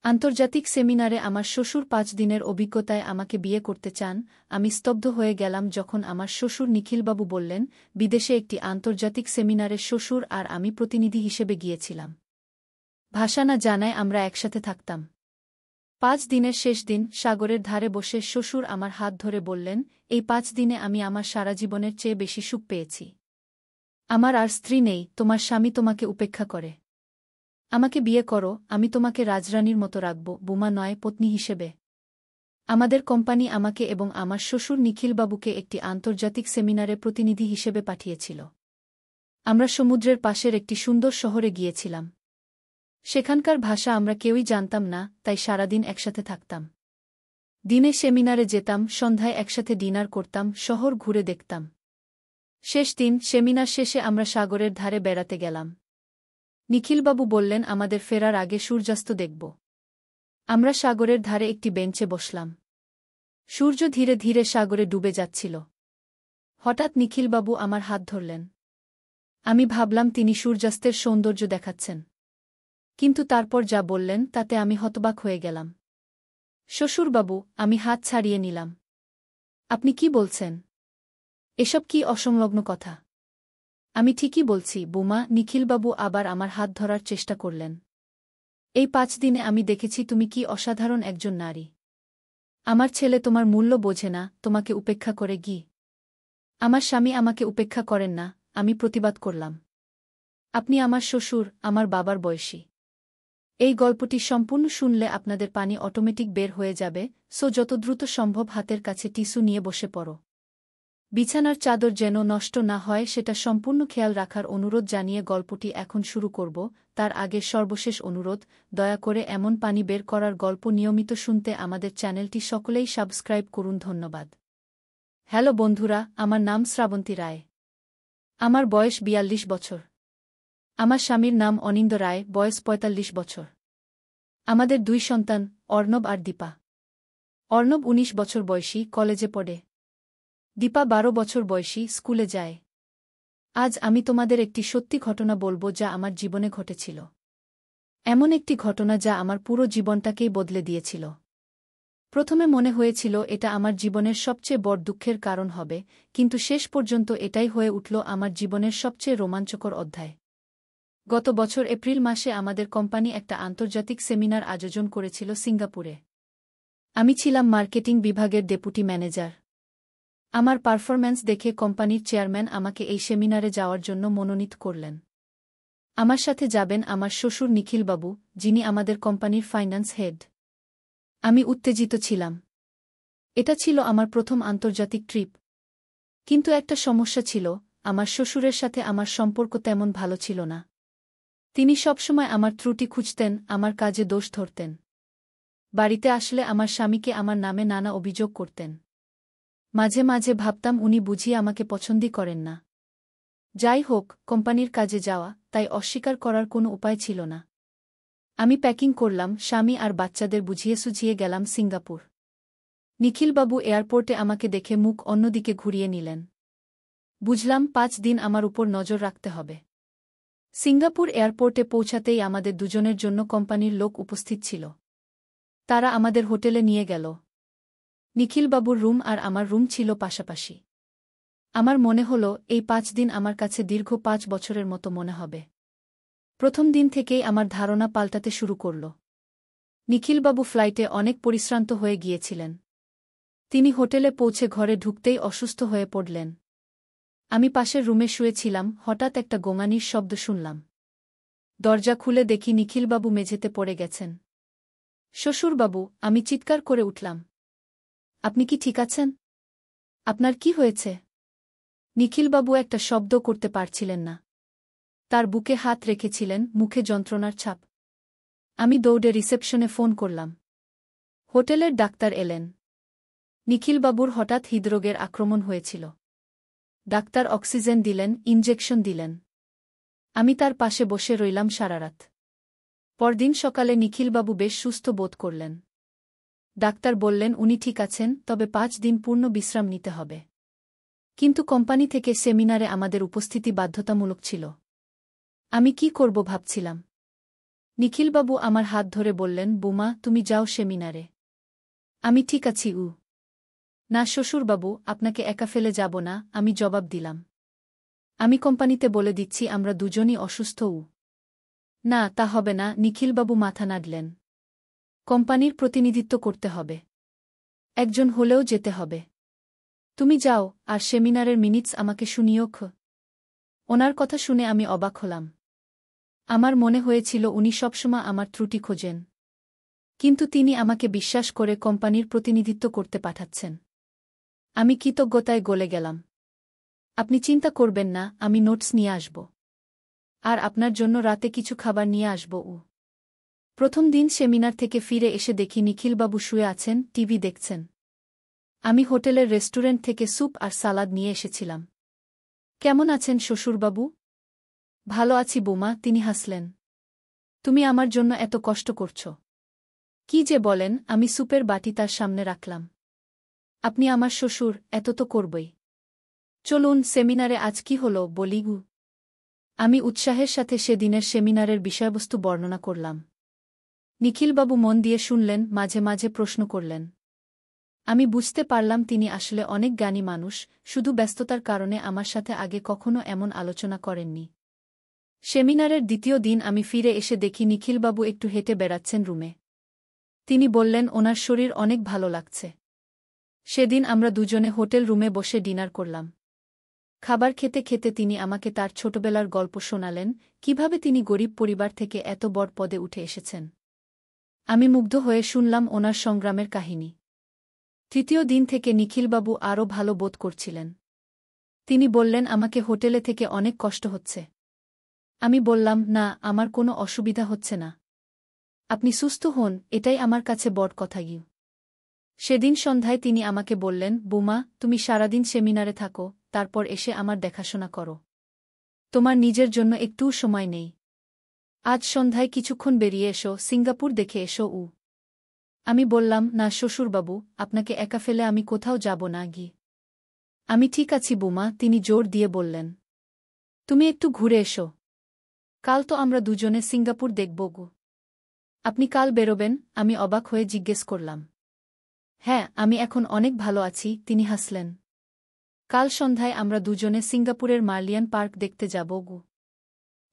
আন্তর্জাতিক সেমিনারে আমার শ্বশুর ৫ দিনের অভিজ্ঞতায় আমাকে বিয়ে করতে চান। আমি স্তব্ধ হয়ে গেলাম যখন আমার শ্বশুর নিখিলবাবু বললেন, বিদেশে একটি আন্তর্জাতিক সেমিনারে শ্বশুর আর আমি প্রতিনিধি হিসেবে গিয়েছিলাম। ভাষা না জানায় আমরা একসাথে থাকতাম। ৫ দিনের শেষ দিন সাগরের ধারে বসে শ্বশুর আমার হাত ধরে বললেন, এই ৫ দিনে আমি আমার সারা জীবনের চেয়ে বেশি সুখ পেয়েছি। আমার আর স্ত্রী নেই, তোমার স্বামী তোমাকে উপেক্ষা করে। আমাকে বিয়ে করো, আমি তোমাকে রাজরানীর মতো রাখব, বোমা নয়, পত্নী হিসেবে। আমাদের কোম্পানি আমাকে এবং আমার শ্বশুর নিখিলবাবুকে একটি আন্তর্জাতিক সেমিনারে প্রতিনিধি হিসেবে পাঠিয়েছিল। আমরা সমুদ্রের পাশের একটি সুন্দর শহরে গিয়েছিলাম। সেখানকার ভাষা আমরা কেউই জানতাম না, তাই সারাদিন একসাথে থাকতাম। দিনে সেমিনারে যেতাম, সন্ধ্যায় একসাথে ডিনার করতাম, শহর ঘুরে দেখতাম। শেষ দিন সেমিনার শেষে আমরা সাগরের ধারে বেড়াতে গেলাম। নিখিলবাবু বললেন, আমাদের ফেরার আগে সূর্যাস্ত দেখব। আমরা সাগরের ধারে একটি বেঞ্চে বসলাম। সূর্য ধীরে ধীরে সাগরে ডুবে যাচ্ছিল। হঠাৎ নিখিলবাবু আমার হাত ধরলেন। আমি ভাবলাম তিনি সূর্যাস্তের সৌন্দর্য দেখাচ্ছেন। কিন্তু তারপর যা বললেন তাতে আমি হতবাক হয়ে গেলাম। শ্বশুরবাবু, আমি হাত ছাড়িয়ে নিলাম। আপনি কি বলছেন? এসব কি অসংলগ্ন কথা? আমি ঠিকই বলছি, বোমা। নিখিলবাবু আবার আমার হাত ধরার চেষ্টা করলেন। এই ৫ দিনে আমি দেখেছি তুমি কি অসাধারণ একজন নারী। আমার ছেলে তোমার মূল্য বোঝে না, তোমাকে উপেক্ষা করে গি। আমার স্বামী আমাকে উপেক্ষা করেন না, আমি প্রতিবাদ করলাম। আপনি আমার শ্বশুর, আমার বাবার বয়সী। এই গল্পটি সম্পূর্ণ শুনলে আপনাদের পানি অটোমেটিক বের হয়ে যাবে, যত দ্রুত সম্ভব হাতের কাছে টিস্যু নিয়ে বসে পড়ো। বিছানার চাদর যেন নষ্ট না হয় সেটা সম্পূর্ণ খেয়াল রাখার অনুরোধ জানিয়ে গল্পটি এখন শুরু করব। তার আগে সর্বশেষ অনুরোধ, দয়া করে এমন পানি বের করার গল্প নিয়মিত শুনতে আমাদের চ্যানেলটি সকলেই সাবস্ক্রাইব করুন। ধন্যবাদ। হ্যালো বন্ধুরা, আমার নাম শ্রাবন্তী রায়। আমার বয়স ৪২ বছর। আমার স্বামীর নাম অনিন্দ রায়, বয়স ৪৫ বছর। আমাদের ২ সন্তান, অর্ণব আর দীপা। অর্ণব ১৯ বছর বয়সী, কলেজে পড়ে। দীপা ১২ বছর বয়সী, স্কুলে যায়। আজ আমি তোমাদের একটি সত্যি ঘটনা বলবো যা আমার জীবনে ঘটেছিল। এমন একটি ঘটনা যা আমার পুরো জীবনটাকেই বদলে দিয়েছিল। প্রথমে মনে হয়েছিল এটা আমার জীবনের সবচেয়ে বড় দুঃখের কারণ হবে, কিন্তু শেষ পর্যন্ত এটাই হয়ে উঠল আমার জীবনের সবচেয়ে রোমাঞ্চকর অধ্যায়। গত বছর এপ্রিল মাসে আমাদের কোম্পানি একটা আন্তর্জাতিক সেমিনার আয়োজন করেছিল সিঙ্গাপুরে। আমি ছিলাম মার্কেটিং বিভাগের ডেপুটি ম্যানেজার। আমার পারফরম্যান্স দেখে কোম্পানির চেয়ারম্যান আমাকে এই সেমিনারে যাওয়ার জন্য মনোনীত করলেন। আমার সাথে যাবেন আমার শ্বশুর নিখিলবাবু, যিনি আমাদের কোম্পানির ফাইন্যান্স হেড। আমি উত্তেজিত ছিলাম। এটা ছিল আমার প্রথম আন্তর্জাতিক ট্রিপ। কিন্তু একটা সমস্যা ছিল, আমার শ্বশুরের সাথে আমার সম্পর্ক তেমন ভালো ছিল না। তিনি সবসময় আমার ত্রুটি খুঁজতেন, আমার কাজে দোষ ধরতেন। বাড়িতে আসলে আমার স্বামীকে আমার নামে নানা অভিযোগ করতেন। মাঝে মাঝে ভাবতাম উনি বুঝি আমাকে পছন্দই করেন না। যাই হোক, কোম্পানির কাজে যাওয়া, তাই অস্বীকার করার কোনো উপায় ছিল না। আমি প্যাকিং করলাম, স্বামী আর বাচ্চাদের বুঝিয়ে সুঝিয়ে গেলাম সিঙ্গাপুর। নিখিলবাবু এয়ারপোর্টে আমাকে দেখে মুখ অন্যদিকে ঘুরিয়ে নিলেন। বুঝলাম ৫ দিন আমার উপর নজর রাখতে হবে। সিঙ্গাপুর এয়ারপোর্টে পৌঁছাতেই আমাদের দুজনের জন্য কোম্পানির লোক উপস্থিত ছিল। তারা আমাদের হোটেলে নিয়ে গেল। নিখিলবাবুর রুম আর আমার রুম ছিল পাশাপাশি। আমার মনে হল এই ৫ দিন আমার কাছে দীর্ঘ ৫ বছরের মতো মনে হবে। প্রথম দিন থেকেই আমার ধারণা পাল্টাতে শুরু করল। নিখিলবাবু ফ্লাইটে অনেক পরিশ্রান্ত হয়ে গিয়েছিলেন। তিনি হোটেলে পৌঁছে ঘরে ঢুকতেই অসুস্থ হয়ে পড়লেন। আমি পাশের রুমে শুয়েছিলাম, হঠাৎ একটা গোঙানির শব্দ শুনলাম। দরজা খুলে দেখি নিখিলবাবু মেঝেতে পড়ে গেছেন। শ্বশুরবাবু, আমি চিৎকার করে উঠলাম। আপনি কি ঠিক আছেন? আপনার কি হয়েছে? নিখিলবাবু একটা শব্দ করতে পারছিলেন না। তার বুকে হাত রেখেছিলেন, মুখে যন্ত্রণার ছাপ। আমি দৌড়ে রিসেপশনে ফোন করলাম। হোটেলের ডাক্তার এলেন। নিখিলবাবুর হঠাৎ হৃদরোগের আক্রমণ হয়েছিল। ডাক্তার অক্সিজেন দিলেন, ইনজেকশন দিলেন। আমি তার পাশে বসে রইলাম সারারাত। পরদিন সকালে নিখিলবাবু বেশ সুস্থ বোধ করলেন। ডাক্তার বললেন উনি ঠিক আছেন, তবে ৫ দিন পূর্ণ বিশ্রাম নিতে হবে। কিন্তু কোম্পানি থেকে সেমিনারে আমাদের উপস্থিতি বাধ্যতামূলক ছিল। আমি কি করব ভাবছিলাম। নিখিলবাবু আমার হাত ধরে বললেন, বোমা, তুমি যাও সেমিনারে। আমি ঠিক আছি। না শ্বশুরবাবু, আপনাকে একা ফেলে যাব না, আমি জবাব দিলাম। আমি কোম্পানিতে বলে দিচ্ছি আমরা দুজনই অসুস্থ। না, তা হবে না, নিখিলবাবু মাথা নাড়লেন। কোম্পানির প্রতিনিধিত্ব করতে হবে। একজন হলেও যেতে হবে। তুমি যাও, আর সেমিনারের মিনিটস আমাকে শুনিও। ওনার কথা শুনে আমি অবাক হলাম। আমার মনে হয়েছিল উনি সবসময় আমার ত্রুটি খোঁজেন। কিন্তু তিনি আমাকে বিশ্বাস করে কোম্পানির প্রতিনিধিত্ব করতে পাঠাচ্ছেন। আমি কৃতজ্ঞতায় গলে গেলাম। আপনি চিন্তা করবেন না, আমি নোটস নিয়ে আসব। আর আপনার জন্য রাতে কিছু খাবার নিয়ে আসব। প্রথম দিন সেমিনার থেকে ফিরে এসে দেখি নিখিলবাবু শুয়ে আছেন, টিভি দেখছেন। আমি হোটেলের রেস্টুরেন্ট থেকে স্যুপ আর সালাদ নিয়ে এসেছিলাম। কেমন আছেন শ্বশুরবাবু? ভালো আছি বোমা, তিনি হাসলেন। তুমি আমার জন্য এত কষ্ট করছ। কি যে বলেন, আমি স্যুপের বাটি তার সামনে রাখলাম। আপনি আমার শ্বশুর, এত তো করবই। চলুন সেমিনারে আজ কি হলো বলিগু। আমি উৎসাহের সাথে সেদিনের সেমিনারের বিষয়বস্তু বর্ণনা করলাম। নিখিলবাবু মন দিয়ে শুনলেন, মাঝে মাঝে প্রশ্ন করলেন। আমি বুঝতে পারলাম তিনি আসলে অনেক জ্ঞানী মানুষ, শুধু ব্যস্ততার কারণে আমার সাথে আগে কখনো এমন আলোচনা করেননি। সেমিনারের দ্বিতীয় দিন আমি ফিরে এসে দেখি নিখিলবাবু একটু হেঁটে বেড়াচ্ছেন রুমে। তিনি বললেন ওনার শরীর অনেক ভালো লাগছে। সেদিন আমরা দুজনে হোটেল রুমে বসে ডিনার করলাম। খাবার খেতে খেতে তিনি আমাকে তার ছোটবেলার গল্প শোনালেন, কিভাবে তিনি গরিব পরিবার থেকে এত বড় পদে উঠে এসেছেন। আমি মুগ্ধ হয়ে শুনলাম ওনার সংগ্রামের কাহিনী। তৃতীয় দিন থেকে নিখিলবাবু আরও ভালো বোধ করছিলেন। তিনি বললেন আমাকে হোটেলে থেকে অনেক কষ্ট হচ্ছে। আমি বললাম, না, আমার কোনো অসুবিধা হচ্ছে না। আপনি সুস্থ হন, এটাই আমার কাছে বড় কথা। সেদিন সন্ধ্যায় তিনি আমাকে বললেন, বোমা, তুমি সারাদিন সেমিনারে থাকো, তারপর এসে আমার দেখাশোনা করো। তোমার নিজের জন্য একটুও সময় নেই। আজ সন্ধ্যায় কিছুক্ষণ বেরিয়ে এসো, সিঙ্গাপুর দেখে এসো। আমি বললাম, না শ্বশুরবাবু, আপনাকে একা ফেলে আমি কোথাও যাব না। আমি ঠিক আছি বোমা, তিনি জোর দিয়ে বললেন। তুমি একটু ঘুরে এসো। কাল তো আমরা দুজনে সিঙ্গাপুর দেখব। আপনি কাল বেরোবেন? আমি অবাক হয়ে জিজ্ঞেস করলাম। হ্যাঁ, আমি এখন অনেক ভালো আছি, তিনি হাসলেন। কাল সন্ধ্যায় আমরা দুজনে সিঙ্গাপুরের মার্লিয়ান পার্ক দেখতে যাব।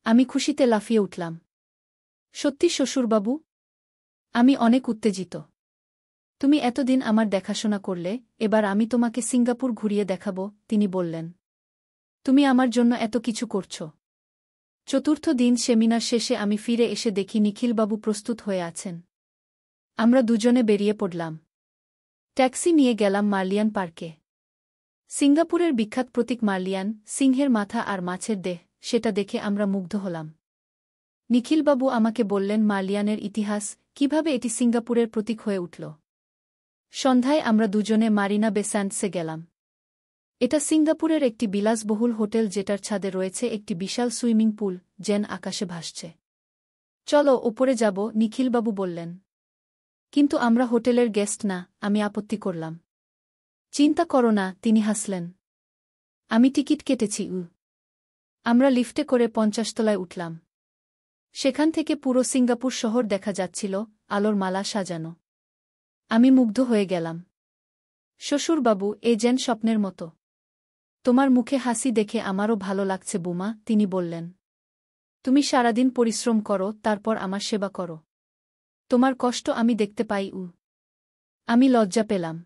আমি খুশিতে লাফিয়ে উঠলাম। সত্যি শ্বশুরবাবু? আমি অনেক উত্তেজিত। তুমি এতদিন আমার দেখাশোনা করলে, এবার আমি তোমাকে সিঙ্গাপুর ঘুরিয়ে দেখাব, তিনি বললেন। তুমি আমার জন্য এত কিছু করছ। চতুর্থ দিন সেমিনার শেষে আমি ফিরে এসে দেখি নিখিলবাবু প্রস্তুত হয়ে আছেন। আমরা দুজনে বেরিয়ে পড়লাম। ট্যাক্সি নিয়ে গেলাম মার্লিয়ান পার্কে। সিঙ্গাপুরের বিখ্যাত প্রতীক মার্লিয়ান, সিংহের মাথা আর মাছের দেহ, সেটা দেখে আমরা মুগ্ধ হলাম। নিখিলবাবু আমাকে বললেন মার্লিয়ানের ইতিহাস, কিভাবে এটি সিঙ্গাপুরের প্রতীক হয়ে উঠল। সন্ধ্যায় আমরা দুজনে মারিনা বে স্যান্ডসে গেলাম। এটা সিঙ্গাপুরের একটি বিলাসবহুল হোটেল যেটার ছাদে রয়েছে একটি বিশাল সুইমিং পুল, যেন আকাশে ভাসছে। চলো ওপরে যাব, নিখিলবাবু বললেন। কিন্তু আমরা হোটেলের গেস্ট না, আমি আপত্তি করলাম। চিন্তা করো না, তিনি হাসলেন। আমি টিকিট কেটেছি। আমরা লিফটে করে ৫০ তলায় উঠলাম। সেখান থেকে পুরো সিঙ্গাপুর শহর দেখা যাচ্ছিল, আলোর মালা সাজানো। আমি মুগ্ধ হয়ে গেলাম। শ্বশুরবাবু, এ যেন স্বপ্নের মতো। তোমার মুখে হাসি দেখে আমারও ভালো লাগছে বোমা, তিনি বললেন। তুমি সারাদিন পরিশ্রম করো, তারপর আমার সেবা করো। তোমার কষ্ট আমি দেখতে পাই। আমি লজ্জা পেলাম।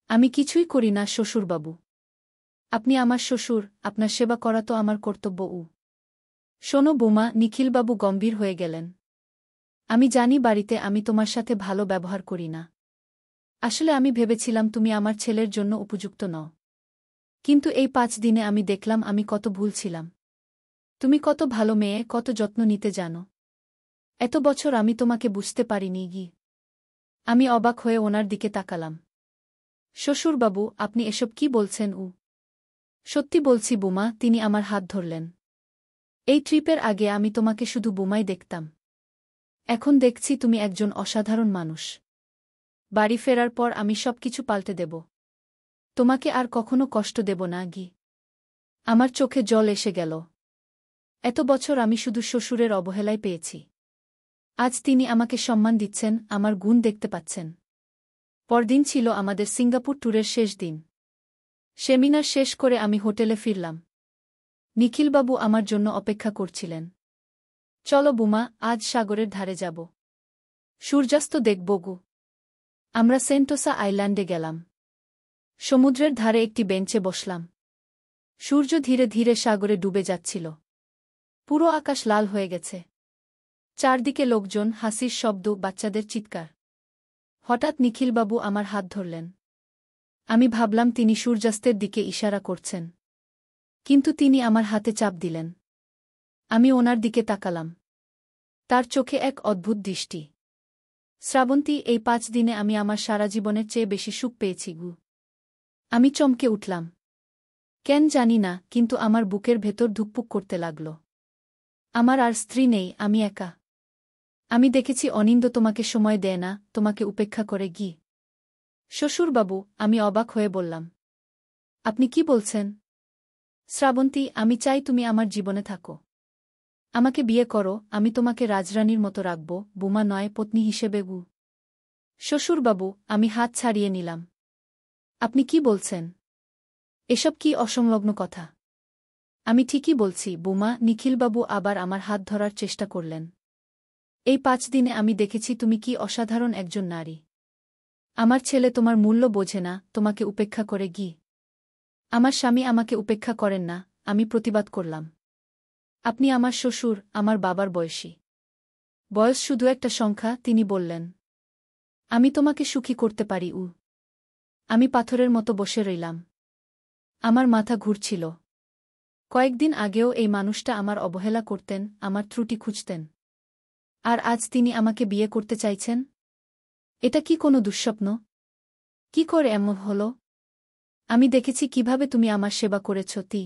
আমি কিছুই করি না শ্বশুরবাবু। আপনি আমার শ্বশুর, আপনার সেবা করা তো আমার কর্তব্য। শোনো বোমা, নিখিলবাবু গম্ভীর হয়ে গেলেন। আমি জানি বাড়িতে আমি তোমার সাথে ভালো ব্যবহার করি না। আসলে আমি ভেবেছিলাম তুমি আমার ছেলের জন্য উপযুক্ত নও। কিন্তু এই ৫ দিনে আমি দেখলাম আমি কত ভুল ছিলাম। তুমি কত ভালো মেয়ে, কত যত্ন নিতে জানো। এত বছর আমি তোমাকে বুঝতে পারিনি। আমি অবাক হয়ে ওনার দিকে তাকালাম। শ্বশুরবাবু, আপনি এসব কি বলছেন? সত্যি বলছি বোমা, তিনি আমার হাত ধরলেন। এই ট্রিপের আগে আমি তোমাকে শুধু বোমাই দেখতাম। এখন দেখছি তুমি একজন অসাধারণ মানুষ। বাড়ি ফেরার পর আমি সবকিছু পাল্টে দেব। তোমাকে আর কখনো কষ্ট দেব না। আমার চোখে জল এসে গেল। এত বছর আমি শুধু শ্বশুরের অবহেলায় পেয়েছি। আজ তিনি আমাকে সম্মান দিচ্ছেন, আমার গুণ দেখতে পাচ্ছেন। পরদিন ছিল আমাদের সিঙ্গাপুর ট্যুরের শেষ দিন। সেমিনার শেষ করে আমি হোটেলে ফিরলাম। নিখিলবাবু আমার জন্য অপেক্ষা করছিলেন। চলো বুমা, আজ সাগরের ধারে যাব। সূর্যাস্ত দেখব গু। আমরা সেন্টোসা আইল্যান্ডে গেলাম। সমুদ্রের ধারে একটি বেঞ্চে বসলাম। সূর্য ধীরে ধীরে সাগরে ডুবে যাচ্ছিল। পুরো আকাশ লাল হয়ে গেছে। চারদিকে লোকজন, হাসির শব্দ, বাচ্চাদের চিৎকার। হঠাৎ নিখিলবাবু আমার হাত ধরলেন। আমি ভাবলাম তিনি সূর্যাস্তের দিকে ইশারা করছেন। কিন্তু তিনি আমার হাতে চাপ দিলেন। আমি ওনার দিকে তাকালাম। তার চোখে এক অদ্ভুত দৃষ্টি। শ্রাবন্তী, এই 5 দিনে আমি আমার সারা জীবনের চেয়ে বেশি সুখ পেয়েছি গু। আমি চমকে উঠলাম। কেন জানি না, কিন্তু আমার বুকের ভেতর ধুকপুক করতে লাগল। আমার আর স্ত্রী নেই, আমি একা। আমি দেখেছি অনিন্দ তোমাকে সময় দেয় না, তোমাকে উপেক্ষা করে গি। শ্বশুরবাবু, আমি অবাক হয়ে বললাম। আপনি কি বলছেন? শ্রাবন্তী, আমি চাই তুমি আমার জীবনে থাকো। আমাকে বিয়ে করো, আমি তোমাকে রাজরানীর মতো রাখব, বুমা নয়, পত্নী হিসেবে গু। শ্বশুরবাবু, আমি হাত ছাড়িয়ে নিলাম। আপনি কি বলছেন? এসব কি অসংলগ্ন কথা? আমি ঠিকই বলছি বুমা। নিখিলবাবু আবার আমার হাত ধরার চেষ্টা করলেন। এই 5 দিনে আমি দেখেছি তুমি কি অসাধারণ একজন নারী। আমার ছেলে তোমার মূল্য বোঝে না, তোমাকে উপেক্ষা করে গি। আমার স্বামী আমাকে উপেক্ষা করেন না, আমি প্রতিবাদ করলাম। আপনি আমার শ্বশুর, আমার বাবার বয়সী। বয়স শুধু একটা সংখ্যা, তিনি বললেন। আমি তোমাকে সুখী করতে পারি উ। আমি পাথরের মতো বসে রইলাম। আমার মাথা ঘুরছিল। কয়েকদিন আগেও এই মানুষটা আমার অবহেলা করতেন, আমার ত্রুটি খুঁজতেন। আর আজ তিনি আমাকে বিয়ে করতে চাইছেন? এটা কি কোনো দুঃস্বপ্ন? কি করে এমন হলো? আমি দেখেছি কিভাবে তুমি আমার সেবা করেছ তি।